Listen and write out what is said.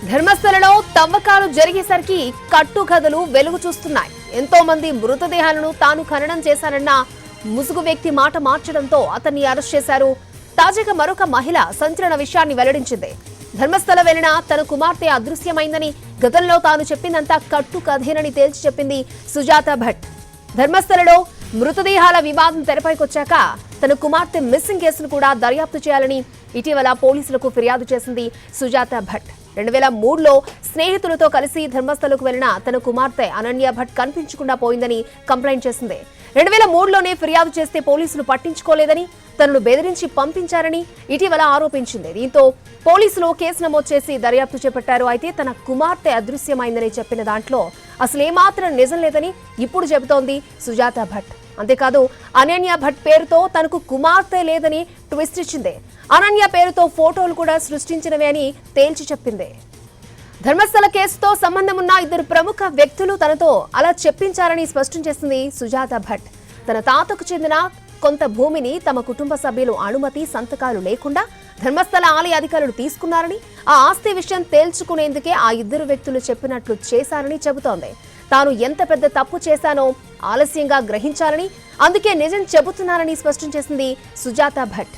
ధర్మస్థలలో తవ్వకాలు జరిగేసరికి కట్టుకథలు వెలుగు చూస్తున్నాయి. ఎంతో మంది మృతదేహాలను తాను ఖననం చేశానన్న ముసుగు వ్యక్తి మాట మార్చడంతో అతన్ని అరెస్ట్ చేశారు. తాజాగా మరొక మహిళ సంచలన విషయాన్ని వెల్లడించింది. ధర్మస్థల వెళ్లిన తన కుమార్తె అదృశ్యమైందని, గతంలో తాను చెప్పిందంతా కట్టుకథేనని తేల్చి చెప్పింది సుజాత భట్. ధర్మస్థలలో మృతదేహాల వివాదం తెరపైకొచ్చాక తన కుమార్తె మిస్సింగ్ కేసును కూడా దర్యాప్తు చేయాలని ఇటీవల పోలీసులకు ఫిర్యాదు చేసింది సుజాత భట్. 2003లో స్నేహితులతో కలిసి ధర్మస్థలకు వెళ్లిన తన కుమార్తె అనన్య భట్ కనిపించకుండా పోయిందని కంప్లైంట్ చేసింది. 2003లోనే ఫిర్యాదు చేస్తే పోలీసులు పట్టించుకోలేదని, తనను బెదిరించి పంపించారని ఇటీవల ఆరోపించింది. దీంతో పోలీసులు కేసు నమోదు చేసి దర్యాప్తు చేపట్టారు. అయితే తన కుమార్తె అదృశ్యమైందని చెప్పిన దాంట్లో అసలేమాత్రం నిజం లేదని ఇప్పుడు చెబుతోంది సుజాత భట్. అంతేకాదు, అనన్య భట్ పేరుతో తనకు కుమార్తె లేదని ట్విస్ట్ ఇచ్చింది. అనన్య పేరుతో ఫోటోలు కూడా సృష్టించినవే అని తేల్చి చెప్పింది. ధర్మస్థల కేసుతో సంబంధం ఉన్న 2 ప్రముఖ వ్యక్తులు తనతో అలా చెప్పించారని స్పష్టం చేసింది సుజాత భట్. తన తాతకు చెందిన కొంత భూమిని తమ కుటుంబ సభ్యులు అనుమతి, సంతకాలు లేకుండా ధర్మస్థల ఆలయ అధికారులు తీసుకున్నారని, ఆ ఆస్తి విషయం తేల్చుకునేందుకే ఆ 2 వ్యక్తులు చెప్పినట్లు చేశారని చెబుతోంది. తాను ఎంత పెద్ద తప్పు చేశానో ఆలస్యంగా గ్రహించాలని, అందుకే నిజం చెబుతున్నారని స్పష్టం చేసింది సుజాత భట్.